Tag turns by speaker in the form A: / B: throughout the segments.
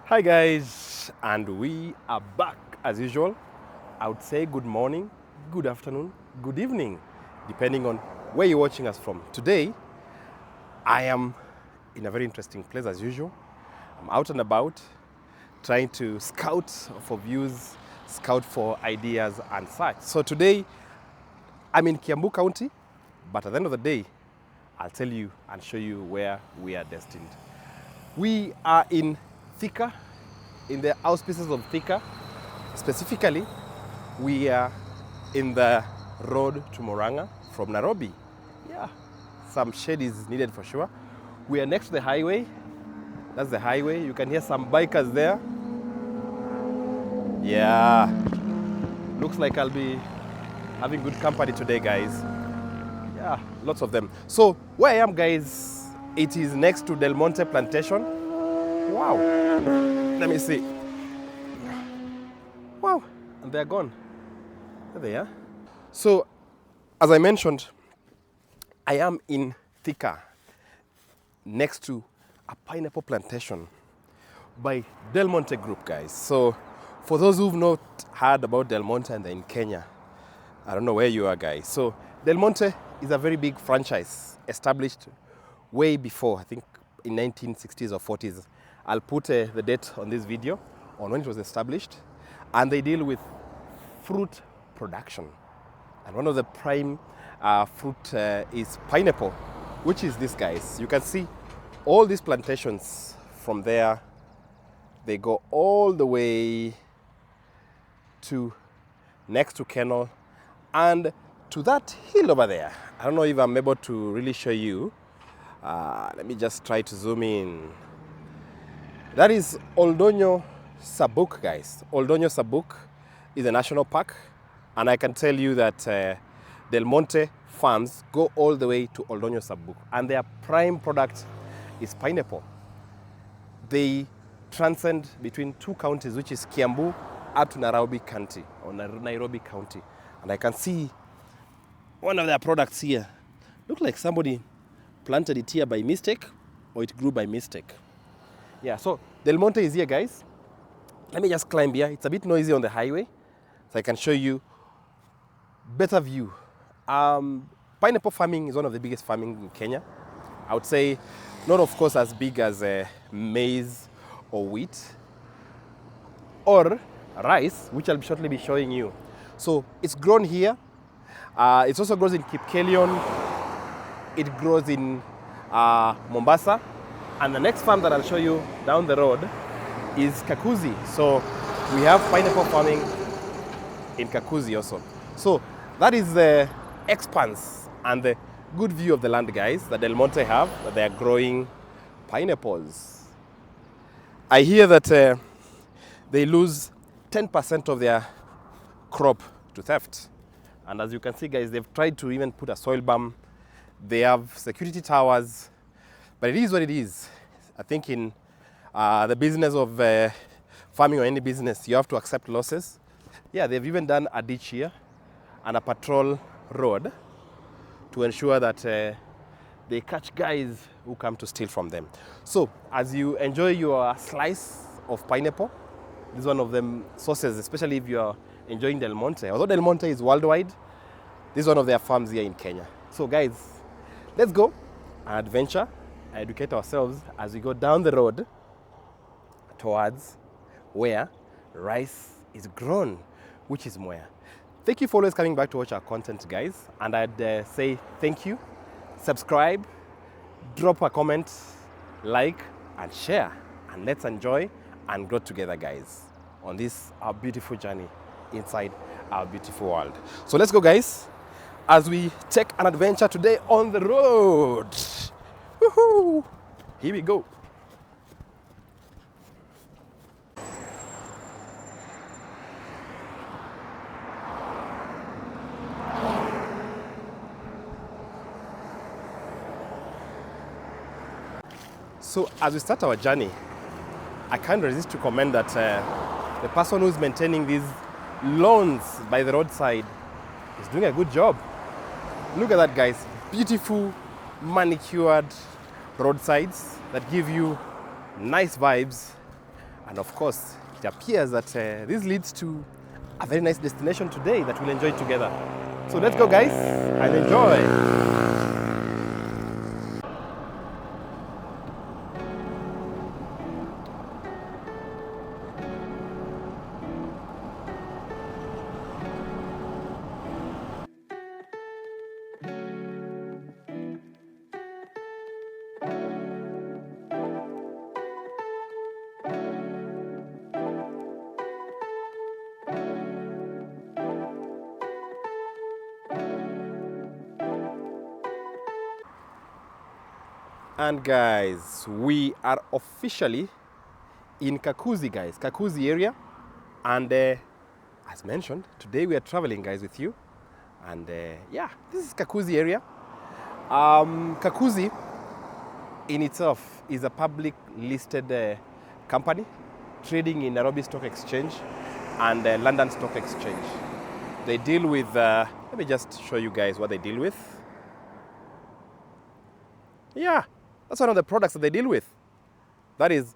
A: Hi guys, and we are back as usual. I would say good morning, good afternoon, good evening, depending on where you're watching us from. Today, I am in a very interesting place as usual. I'm out and about, trying to scout for views, scout for ideas and such. So today, I'm in Kiambu County, but at the end of the day, I'll tell you and show you where we are destined. We are in Thika, in the auspices of Thika. Specifically, we are in the road to Murang'a from Nairobi. Yeah, some shade is needed for sure. We are next to the highway. That's the highway. You can hear some bikers there. Yeah, looks like I'll be having good company today, guys. Yeah, lots of them. So where I am, guys, it is next to Del Monte Plantation. Wow. Let me see. Wow, and they're gone. There they are. So, as I mentioned, I am in Thika, next to a pineapple plantation by Del Monte Group, guys. So, for those who've not heard about Del Monte and they're in Kenya, I don't know where you are, guys. So, Del Monte is a very big franchise established way before, I think in 1960s or 40s. I'll put the date on this video on when it was established. And they deal with fruit production. And one of the prime fruit is pineapple, which is this, guys. You can see all these plantations from there. They go all the way to next to Kennel and to that hill over there. I don't know if I'm able to really show you. Let me just try to zoom in. That is Oldonyo Sabuk, guys. Oldonyo Sabuk is a national park, and I can tell you that Del Monte farms go all the way to Oldonyo Sabuk, and their prime product is pineapple. They transcend between two counties, which is Kiambu up to Nairobi County, or Nairobi County. And I can see one of their products here. Look like somebody planted it here by mistake, or it grew by mistake. Yeah, so Del Monte is here, guys. Let me just climb here. It's a bit noisy on the highway, so I can show you better view. Pineapple farming is one of the biggest farming in Kenya. I would say not, of course, as big as maize or wheat or rice, which I'll shortly be showing you. So it's grown here. It also grows in Kipkelion. It grows in Mombasa. And the next farm that I'll show you down the road is Kakuzi. So we have pineapple farming in Kakuzi also. So that is the expanse and the good view of the land, guys, that Del Monte have, that they are growing pineapples. I hear that they lose 10% of their crop to theft. And as you can see, guys, they've tried to even put a soil berm. They have security towers. But it is what it is. I think in the business of farming or any business, you have to accept losses. Yeah, they've even done a ditch here and a patrol road to ensure that they catch guys who come to steal from them. So, as you enjoy your slice of pineapple, this is one of them sources, especially if you're enjoying Del Monte. Although Del Monte is worldwide, this is one of their farms here in Kenya. So, guys, let's go and adventure. Educate ourselves as we go down the road towards where rice is grown, which is Mwea. Thank you for always coming back to watch our content, guys. And I'd say thank you. Subscribe, drop a comment, like, and share. And let's enjoy and grow together, guys, on this our beautiful journey inside our beautiful world. So let's go, guys, as we take an adventure today on the road. Woohoo! Here we go. So as we start our journey, I can't resist to comment that the person who's maintaining these lawns by the roadside is doing a good job. Look at that, guys. Beautiful manicured roadsides that give you nice vibes And of course, it appears that this leads to a very nice destination today that we'll enjoy together. So let's go, guys, and enjoy. And guys, we are officially in Kakuzi, guys, Kakuzi area. And as mentioned, today we are traveling, guys, with you. And yeah, this is Kakuzi area. Kakuzi in itself is a public listed company trading in Nairobi Stock Exchange and London Stock Exchange. They deal with, let me just show you guys what they deal with. Yeah, that's one of the products that they deal with. That is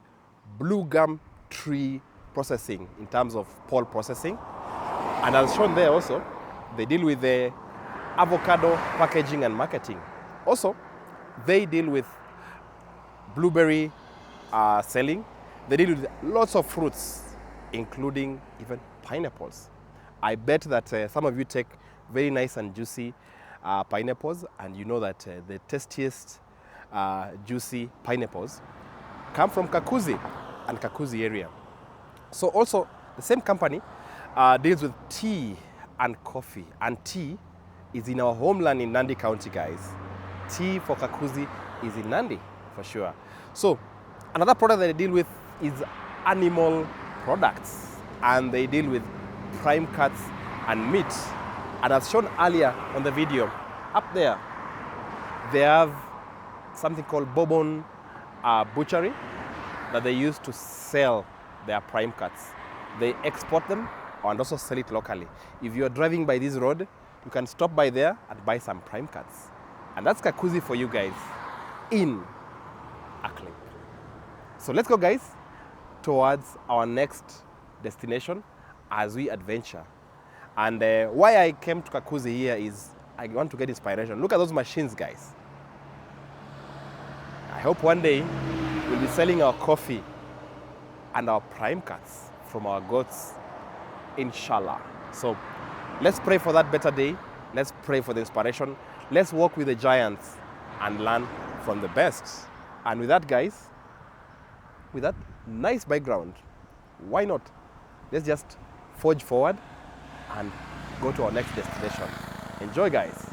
A: blue gum tree processing in terms of pole processing. And as shown there also, they deal with the avocado packaging and marketing. Also, they deal with blueberry selling. They deal with lots of fruits, including even pineapples. I bet that some of you take very nice and juicy pineapples, and you know that the tastiest juicy pineapples come from Kakuzi and Kakuzi area. So also the same company deals with tea and coffee, and tea is in our homeland in Nandi County, guys. Tea for Kakuzi is in Nandi for sure. So another product that they deal with is animal products, and they deal with prime cuts and meat. And as shown earlier on the video, up there they have something called Bourbon Butchery that they use to sell their prime cuts. They export them and also sell it locally. If you're driving by this road, you can stop by there and buy some prime cuts. And that's Kakuzi for you guys in a clip. So let's go, guys, towards our next destination as we adventure. And why I came to Kakuzi here is I want to get inspiration. Look at those machines, guys. I hope one day we'll be selling our coffee and our prime cuts from our goats, inshallah. So let's pray for that better day. Let's pray for the inspiration. Let's walk with the giants and learn from the best. And with that, guys, with that nice background, why not? Let's just forge forward and go to our next destination. Enjoy, guys.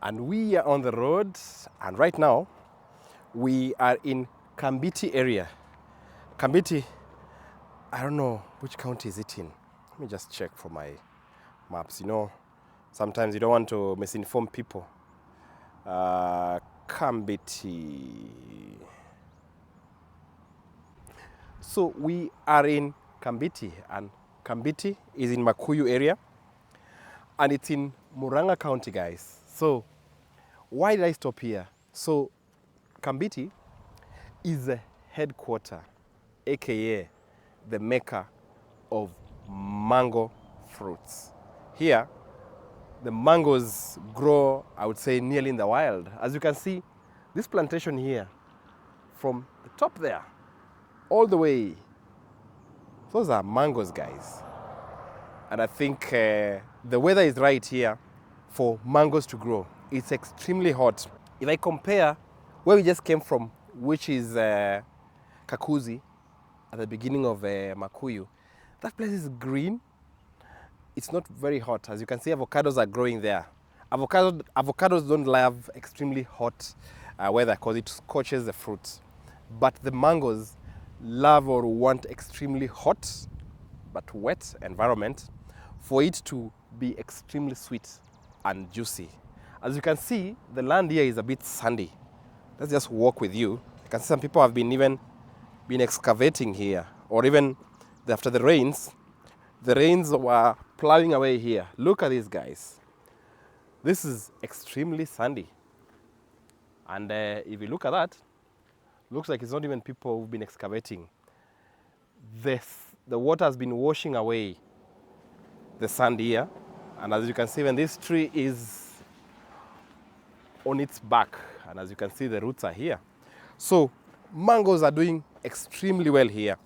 A: And we are on the road, and right now we are in Kambiti area. Kambiti, I don't know which county is it in. Let me just check for my maps. You know, sometimes you don't want to misinform people. Kambiti. So we are in Kambiti, and Kambiti is in Makuyu area, and it's in Murang'a County, guys. So why did I stop here? So Kambiti is the headquarter, aka the mecca of mango fruits. Here, the mangoes grow, I would say, nearly in the wild. As you can see, this plantation here, from the top there, all the way, those are mangoes, guys. And I think the weather is right here for mangoes to grow. It's extremely hot. If I compare where we just came from, which is Kakuzi, at the beginning of Makuyu, that place is green. It's not very hot. As you can see, avocados are growing there. Avocados don't love extremely hot weather because it scorches the fruit. But the mangoes love or want extremely hot but wet environment for it to be extremely sweet and juicy. As you can see, the land here is a bit sandy. Let's just walk with you. You can see some people have been even been excavating here, or even after the rains were plowing away here. Look at these guys. This is extremely sandy. And if you look at that, looks like it's not even people who've been excavating. The water has been washing away the sand here. And as you can see, when this tree is on its back, and as you can see, the roots are here. So mangoes are doing extremely well here.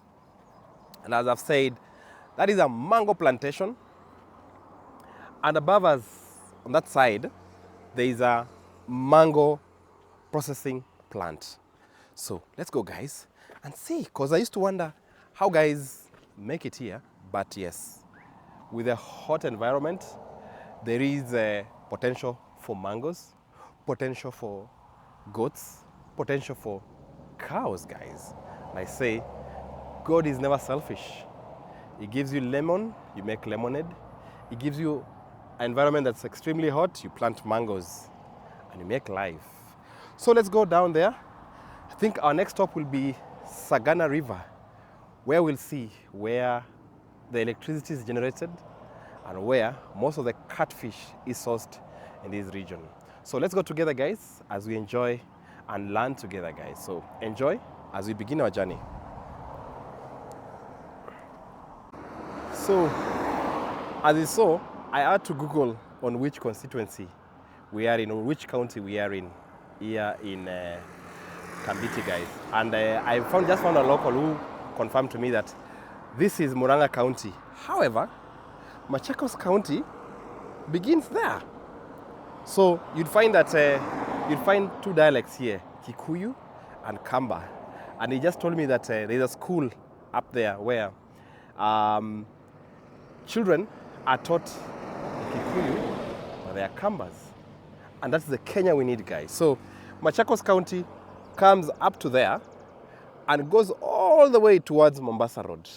A: And as I've said, that is a mango plantation. And above us, on that side, there is a mango processing plant. So let's go, guys, and see, because I used to wonder how guys make it here. But yes, with a hot environment, there is a potential for mangoes, potential for goats, potential for cows, guys. And I say, God is never selfish. He gives you lemon, you make lemonade. He gives you an environment that's extremely hot, you plant mangoes, and you make life. So let's go down there. I think our next stop will be Sagana River, where we'll see where the electricity is generated and where most of the catfish is sourced in this region. So let's go together, guys, as we enjoy and learn together, guys. So enjoy as we begin our journey. So, as you saw, I had to Google on which constituency we are in, or which county we are in here in Kambiti, guys. And I just found a local who confirmed to me that this is Murang'a County. However, Machakos County begins there. So you'd find that you'd find two dialects here, Kikuyu and Kamba. And he just told me that there's a school up there where children are taught Kikuyu, but they are Kambas. And that's the Kenya we need, guys. So Machakos County comes up to there and goes all the way towards Mombasa Road.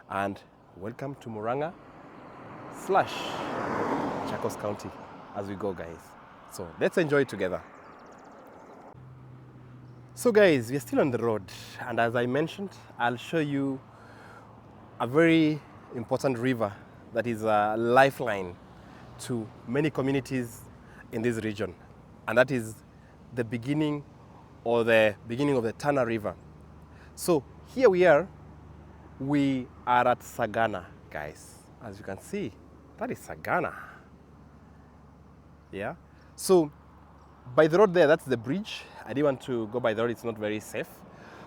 A: And welcome to Murang'a / Machakos County as we go, guys. So let's enjoy it together. So guys, we're still on the road. And as I mentioned, I'll show you a very important river that is a lifeline to many communities in this region. And that is the beginning of the Tana River. So here we are at Sagana, guys. As you can see, that is Sagana. Yeah. So by the road there, that's the bridge. I didn't want to go by the road, it's not very safe.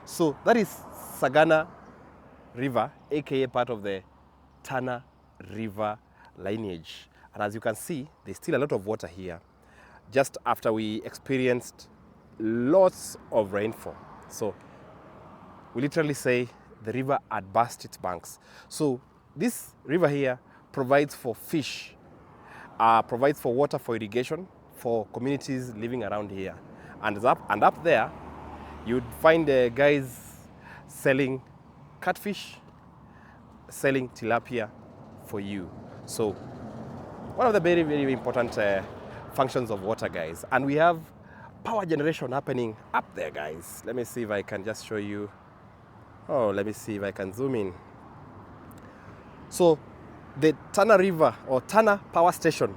A: So that is Sagana River, aka part of the Tana River lineage. And as you can see, there's still a lot of water here, just after we experienced lots of rainfall. So we literally say the river had burst its banks. So this river here provides for fish, provides for water for irrigation for communities living around here. And up there, you'd find guys selling catfish, selling tilapia for you. So one of the very, very important functions of water, guys. And we have power generation happening up there, guys. Let me see if I can just show you. Oh, let me see if I can zoom in. So the Tana River or Tana Power Station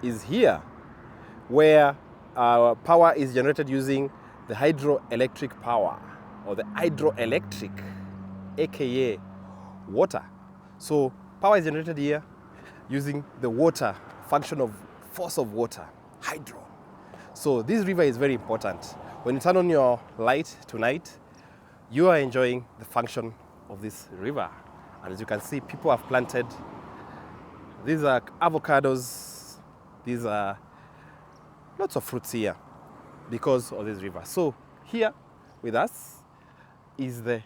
A: is here, where power is generated using the hydroelectric power, or the hydroelectric, aka water. So power is generated here using the water, function of force of water, hydro. So this river is very important. When you turn on your light tonight, you are enjoying the function of this river. And as you can see, people have planted, these are avocados, these are lots of fruits here because of this river. So here with us is the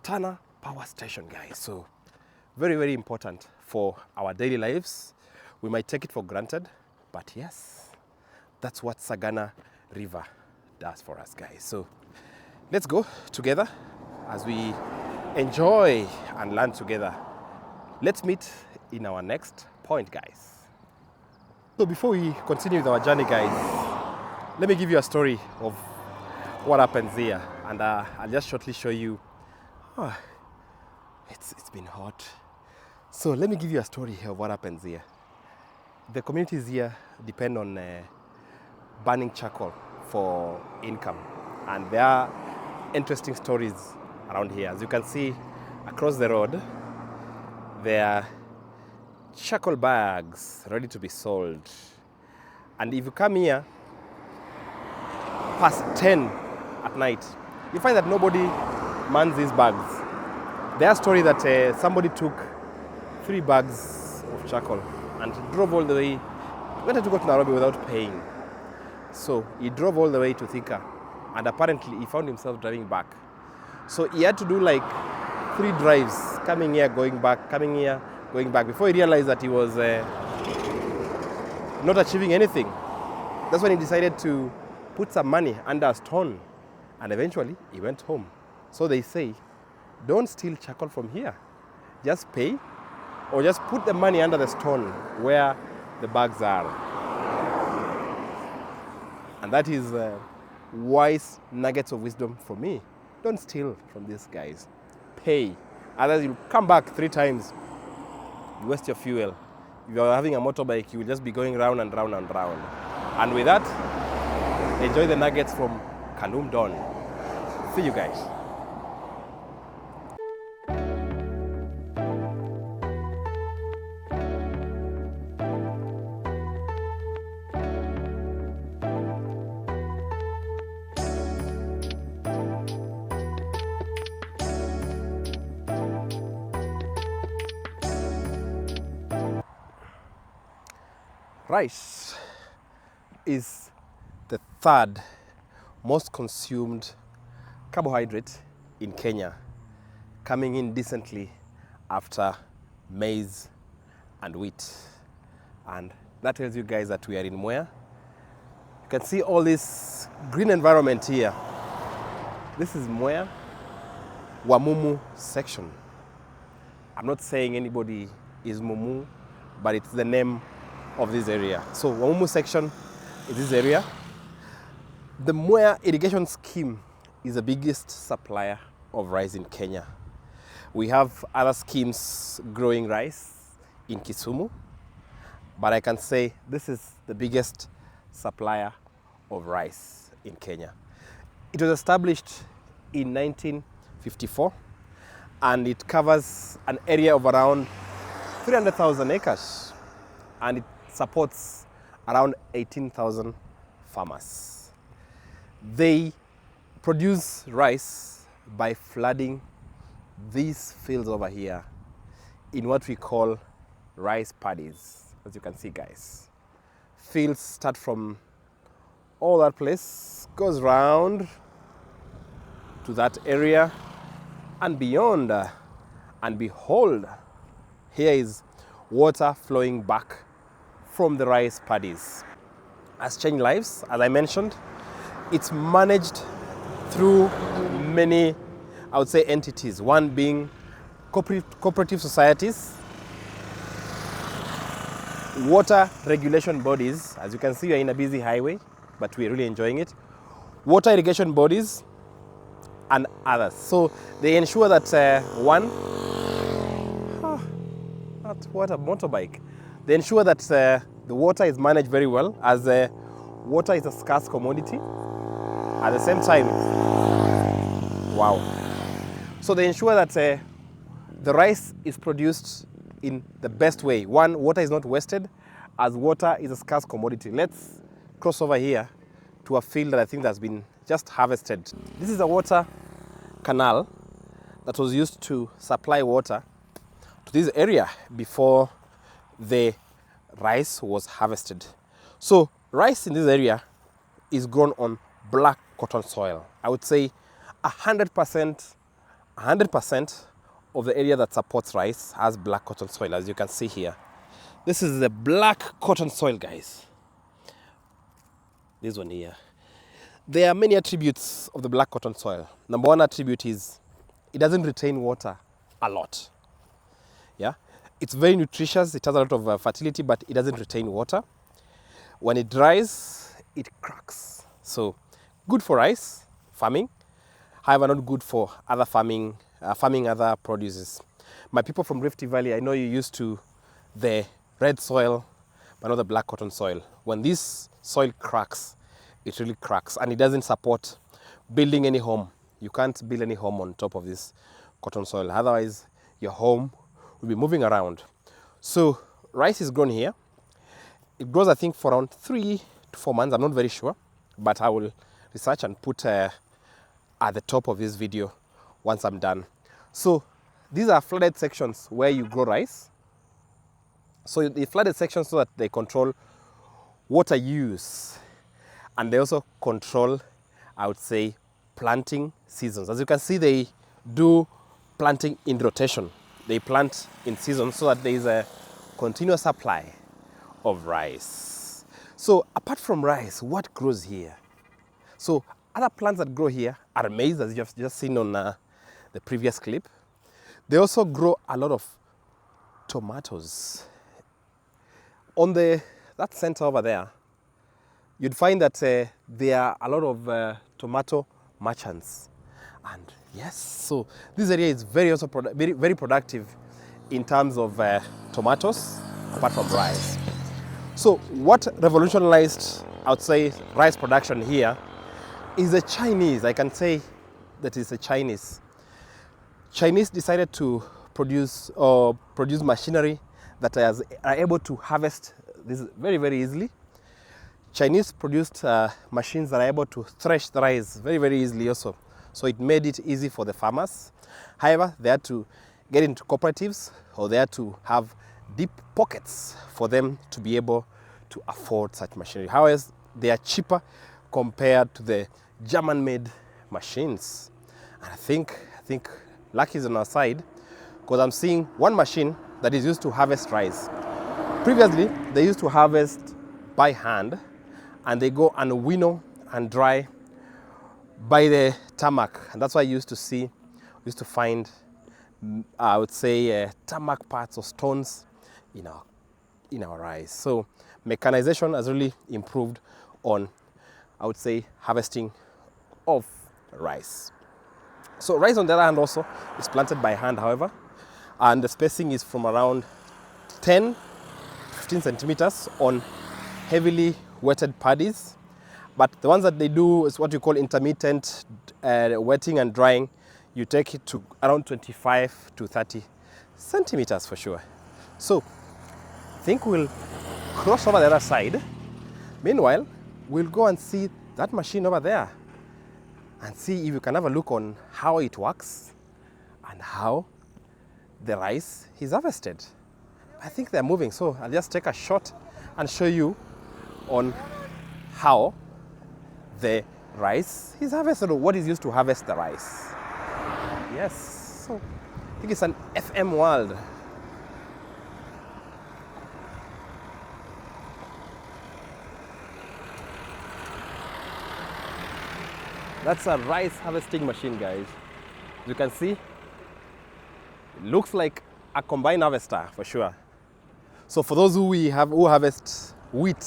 A: Tana Power Station, guys. So very, very important for our daily lives. We might take it for granted, but yes, that's what Sagana River does for us, guys. So let's go together as we enjoy and learn together. Let's meet in our next point, guys. So before we continue with our journey, guys, let me give you a story of what happens here. and I'll just shortly show you. Oh, it's been hot. So let me give you a story here of what happens here. The communities here depend on burning charcoal for income, and there are interesting stories around here. As you can see across the road, there are charcoal bags ready to be sold, and if you come here past 10 at night, you find that nobody mans these bags. There are stories that somebody took 3 bags of charcoal and drove all the way. He wanted to go to Nairobi without paying. So he drove all the way to Thika, and apparently he found himself driving back. So he had to do like 3 drives, coming here, going back, coming here, going back, before he realized that he was not achieving anything. That's when he decided to put some money under a stone, and eventually he went home. So they say, don't steal charcoal from here. Just pay, or just put the money under the stone where the bags are. And that is wise nuggets of wisdom for me. Don't steal from these guys. Pay. Otherwise you'll come back 3 times. You waste your fuel. If you're having a motorbike, you will just be going round and round and round. And with that, enjoy the nuggets from Kalum Don. See you guys. Rice is the 3rd most consumed carbohydrate in Kenya, coming in decently after maize and wheat. And that tells you guys that we are in Mwea. You can see all this green environment here. This is Mwea, Wamumu section. I'm not saying anybody is Mumu, but it's the name of this area. So Wamumu section is this area. The Mwea irrigation scheme is the biggest supplier of rice in Kenya. We have other schemes growing rice in Kisumu, but I can say this is the biggest supplier of rice in Kenya. It was established in 1954, and it covers an area of around 300,000 acres, and it supports around 18,000 farmers. They produce rice by flooding these fields over here in what we call rice paddies. As you can see, guys, fields start from all that place, goes round to that area and beyond, and behold, here is water flowing back from the rice paddies. Has changed lives, as I mentioned. It's managed through many, I would say, entities. One being cooperative societies, water regulation bodies. As you can see, we're in a busy highway, but we're really enjoying it. Water irrigation bodies and others. So they ensure that what a motorbike. They ensure that the water is managed very well, as water is a scarce commodity. At the same time, wow. So they ensure that the rice is produced in the best way. One, water is not wasted, as water is a scarce commodity. Let's cross over here to a field that I think that's been just harvested. This is a water canal that was used to supply water to this area before the rice was harvested. So rice in this area is grown on black cotton soil. I would say 100% of the area that supports rice has black cotton soil, as you can see here. This is the black cotton soil, guys. This one here. There are many attributes of the black cotton soil. Number 1 attribute is it doesn't retain water a lot. Yeah, it's very nutritious. It has a lot of fertility, but it doesn't retain water. When it dries, it cracks. So good for rice farming. however not good for other farming other produces. My people from Rift Valley, I know you're used to the red soil, but not the black cotton soil. When this soil cracks, it really cracks, and it doesn't support building any home. You can't build any home on top of this cotton soil. Otherwise, your home will be moving around. So rice is grown here. It grows, I think, for around 3 to 4 months. I'm not very sure, but I will research and put at the top of this video once I'm done. So these are flooded sections where you grow rice. So the flooded sections so that they control water use, and they also control, I would say, planting seasons. As you can see, they do planting in rotation. They plant in seasons so that there is a continuous supply of rice. So apart from rice, what grows here? So other plants that grow here are maize, as you've just seen on the previous clip. They also grow a lot of tomatoes. On that center over there, you'd find that there are a lot of tomato merchants. And yes, so this area is very productive in terms of tomatoes, apart from rice. So what revolutionized, I would say, rice production here is the Chinese. I can say that is the Chinese. Chinese decided to produce machinery that are able to harvest this very easily. Chinese produced machines that are able to thresh the rice very easily also. So it made it easy for the farmers. However, they had to get into cooperatives, or they had to have deep pockets for them to be able to afford such machinery. However, they are cheaper compared to the German-made machines. And I think luck is on our side, because I'm seeing one machine that is used to harvest rice. Previously, they used to harvest by hand, and they go and winnow and dry by the tarmac. And that's why you used to find, I would say, tarmac parts or stones in our rice. So mechanization has really improved on, I would say, harvesting of rice. So rice, on the other hand, also is planted by hand, however, and the spacing is from around 10-15 centimeters on heavily wetted paddies. But the ones that they do is what you call intermittent wetting and drying. You take it to around 25 to 30 centimeters for sure. So I think we'll cross over the other side. Meanwhile, we'll go and see that machine over there and see if you can have a look on how it works and how the rice is harvested. I think they're moving, so I'll just take a shot and show you on how the rice is harvested, or what is used to harvest the rice. Yes, so I think it's an FM world. That's a rice harvesting machine, guys. As you can see, it looks like a combine harvester for sure. So for those who harvest wheat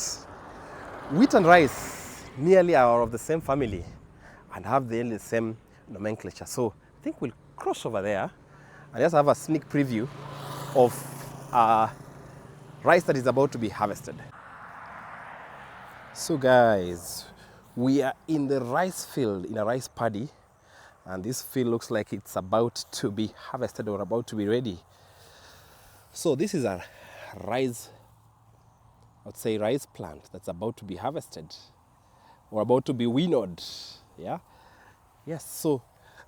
A: and rice nearly are of the same family and have the same nomenclature. So I think we'll cross over there and just have a sneak preview of rice that is about to be harvested. So guys, we are in the rice field, in a rice paddy, and this field looks like it's about to be harvested or about to be ready. So this is a rice, I would say, rice plant that's about to be harvested or about to be winnowed. Yeah. Yes. So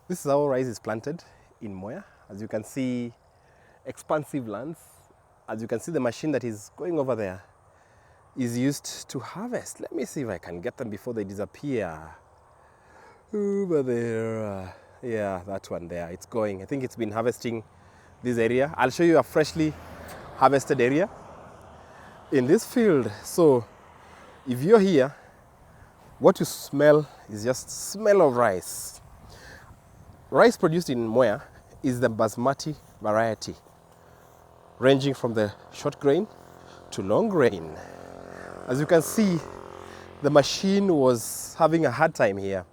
A: this is how rice is planted in Mwea. As you can see, expansive lands. As you can see, the machine that is going over there is used to harvest. Let me see if I can get them before they disappear. Over there. Yeah, that one there. It's going. I think it's been harvesting this area. I'll show you a freshly harvested area in this field. So if you're here, what you smell is just smell of rice. Rice produced in Mwea is the basmati variety, ranging from the short grain to long grain. As you can see, the machine was having a hard time here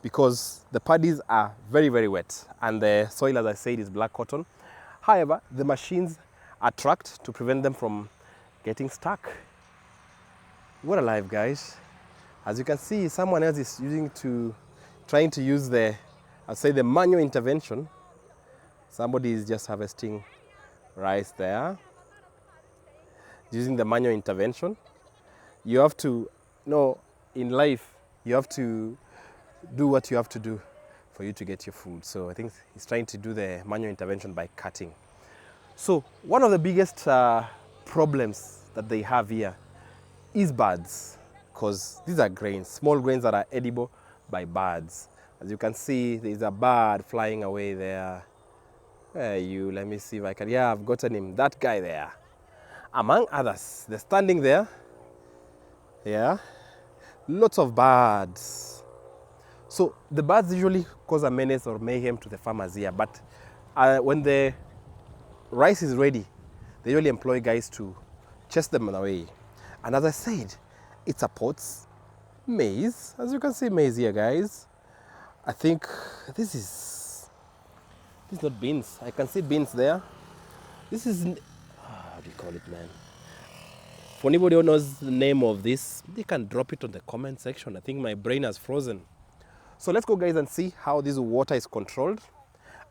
A: because the paddies are very, very wet and the soil, as I said, is black cotton. However, the machines are tracked to prevent them from getting stuck. What a life, guys. As you can see, someone else is trying to use the manual intervention. Somebody is just harvesting rice there using the manual intervention. You have to know in life, you have to do what you have to do for you to get your food. So I think he's trying to do the manual intervention by cutting. So one of the biggest problems that they have here is birds, because these are grains, small grains that are edible by birds. As you can see, there's a bird flying away there. Let me see if I can, yeah, I've gotten him, that guy there. Among others, they're standing there. Yeah, lots of birds. So the birds usually cause a menace or mayhem to the farmers here, but when the rice is ready, they usually employ guys to chase them away. And as I said, it supports maize. As you can see, maize here, guys. I think this is not beans. I can see beans there. This is, how do you call it, man? For anybody who knows the name of this, they can drop it on the comment section. I think my brain has frozen. So let's go, guys, and see how this water is controlled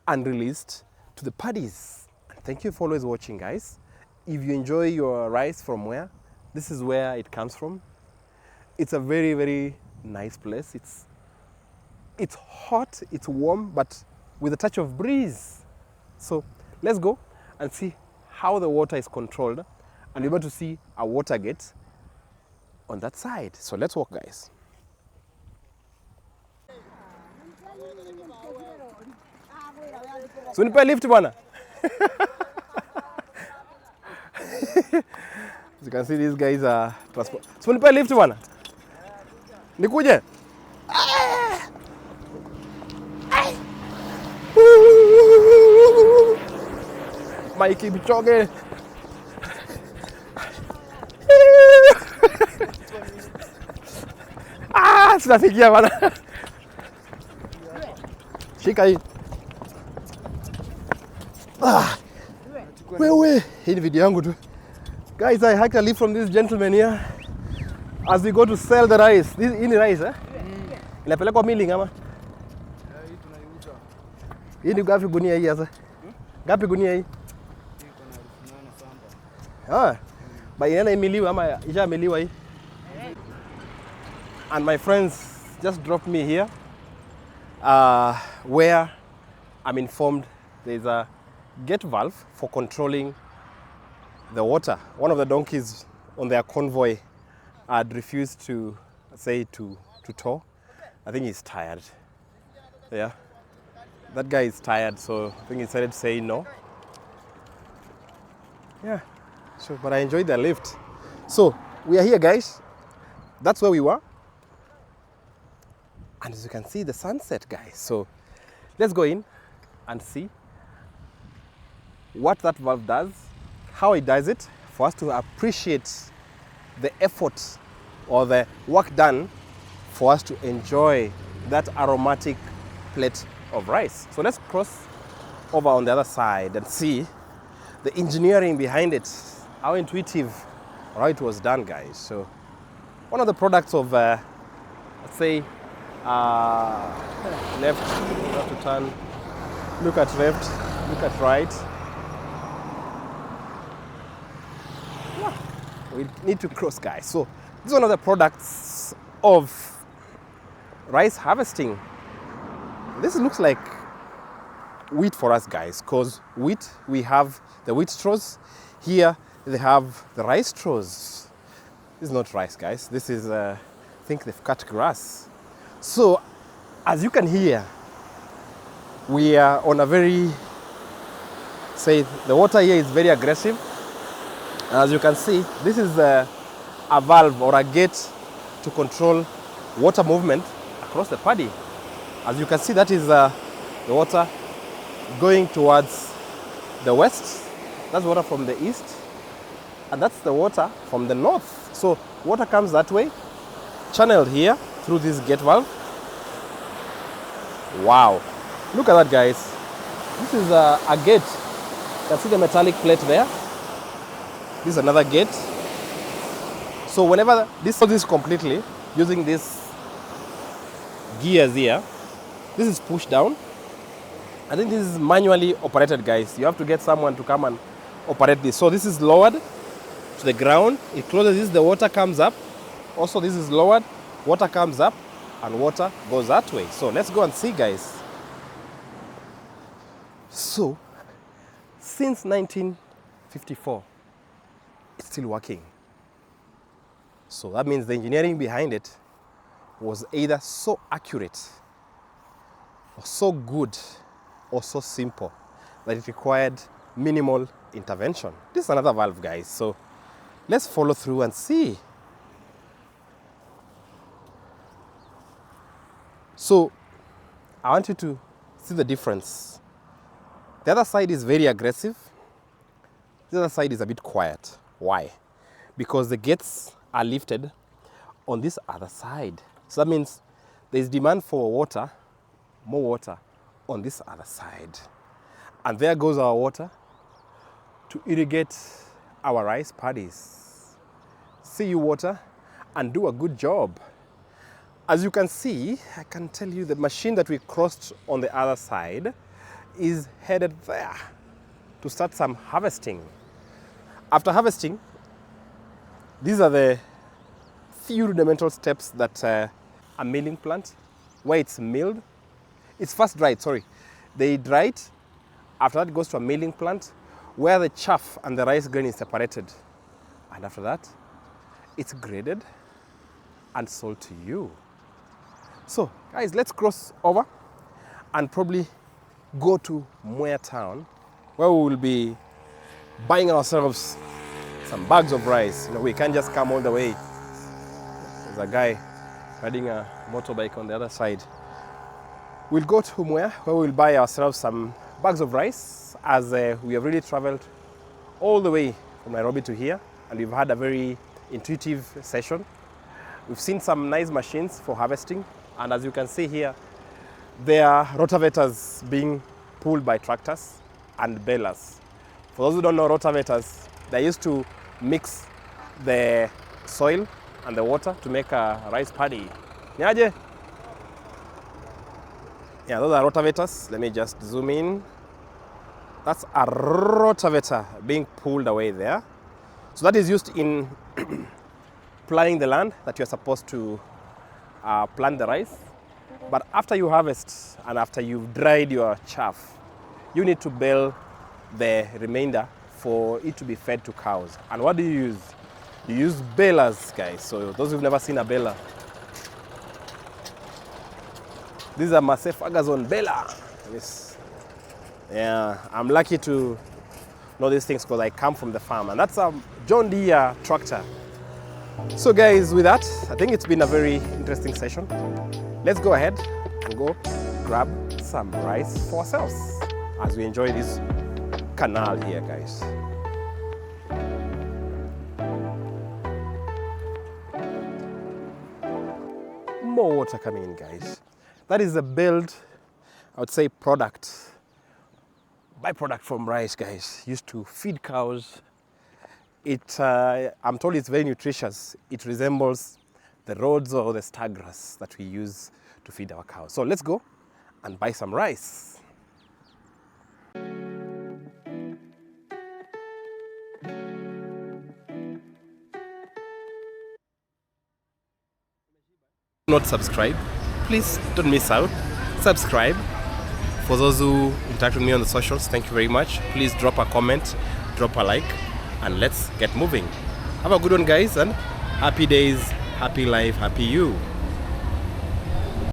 A: and released to the paddies. And thank you for always watching, guys. If you enjoy your rice from Mwea, this is where it comes from. It's a very, very nice place. It's hot, it's warm, but with a touch of breeze. So let's go and see how the water is controlled, and you're able to see a water gate on that side. So let's walk, guys. So nipe lift bwana. As you can see, these guys are transport. So nipe lift bwana. Nikuje? Mikey Bichoge. Sinafikia bana. Shika hii. Wewe, hii ni video yangu tu. Guys, I hiked a lift from this gentleman here as we go to sell the rice. Hii ni rice, eh? Inapelekwa milling ama?
B: Hii tunaiuza.
A: Hii ni gapi gunia hii sasa? Gapi gunia hii?
B: Hii kuna 800 samba.
A: Baina imeliwa ama ishameliwa hii? And my friends just dropped me here where I'm informed there's a gate valve for controlling the water. One of the donkeys on their convoy had refused to tow. I think he's tired. Yeah, that guy is tired, so I think he decided to say no. Yeah, so but I enjoyed the lift. So we are here, guys. That's where we were. And as you can see, the sunset, guys. So let's go in and see what that valve does, how it does it, for us to appreciate the effort or the work done for us to enjoy that aromatic plate of rice. So let's cross over on the other side and see the engineering behind it, how intuitive or how it was done, guys. So one of the products of, let's say, left, you have to turn, look at left, look at right. We need to cross, guys. So this is one of the products of rice harvesting. This looks like wheat for us, guys, because wheat, we have the wheat straws. Here they have the rice straws. This is not rice, guys. This is, I think they've cut grass. So as you can hear, we are on a very, the water here is very aggressive. As you can see, this is a valve or a gate to control water movement across the paddy. As you can see, that is the water going towards the west. That's water from the east. And that's the water from the north. So water comes that way, channeled here through this gate valve. Wow. Look at that, guys. This is a gate. You can see the metallic plate there. This is another gate. So whenever this is completely using this gears here, this is pushed down. I think this is manually operated, guys. You have to get someone to come and operate this. So this is lowered to the ground. It closes this, the water comes up. Also, this is lowered, water comes up, and water goes that way. So let's go and see, guys. So, since 1954, it's still working. So that means the engineering behind it was either so accurate, or so good, or so simple that it required minimal intervention. This is another valve, guys. So let's follow through and see. So I want you to see the difference. The other side is very aggressive. The other side is a bit quiet. Why? Because the gates are lifted on this other side. So that means there's demand for water, more water, on this other side. And there goes our water to irrigate our rice paddies. See you, water, and do a good job. As you can see, I can tell you the machine that we crossed on the other side is headed there to start some harvesting. After harvesting, these are the few rudimental steps that a milling plant, where it's milled, it's first dried, sorry. They dry it, after that it goes to a milling plant where the chaff and the rice grain is separated. And after that, it's graded and sold to you. So guys, let's cross over and probably go to Mwea town, where we will be buying ourselves some bags of rice. You know, we can't just come all the way. There's a guy riding a motorbike on the other side. We'll go to Mwea, where we'll buy ourselves some bags of rice, as we have really traveled all the way from Nairobi to here, and we've had a very intuitive session. We've seen some nice machines for harvesting, and as you can see here, there are rotavators being pulled by tractors and balers. For those who don't know rotavators, they used to mix the soil and the water to make a rice paddy. Niaje? Yeah, those are rotavators. Let me just zoom in. That's a rotavator being pulled away there. So that is used in planting the land that you're supposed to plant the rice. But after you harvest and after you've dried your chaff, you need to bale the remainder for it to be fed to cows. And what do you use? You use balers, guys. So those who've never seen a baler, this is a Massey Ferguson baler. Yeah, I'm lucky to know these things because I come from the farm, and that's a John Deere tractor. So guys, with that, I think it's been a very interesting session. Let's go ahead and go grab some rice for ourselves as we enjoy this canal here, guys. More water coming in, guys. That is a build, I would say, byproduct from rice, guys. Used to feed cows. I'm told it's very nutritious. It resembles the rods or the star grass that we use to feed our cows. So let's go and buy some rice. Not subscribe, please don't miss out. Subscribe. For those who interact with me on the socials, thank you very much. Please drop a comment, drop a like, and let's get moving. Have a good one, guys, and happy days, happy life, happy you.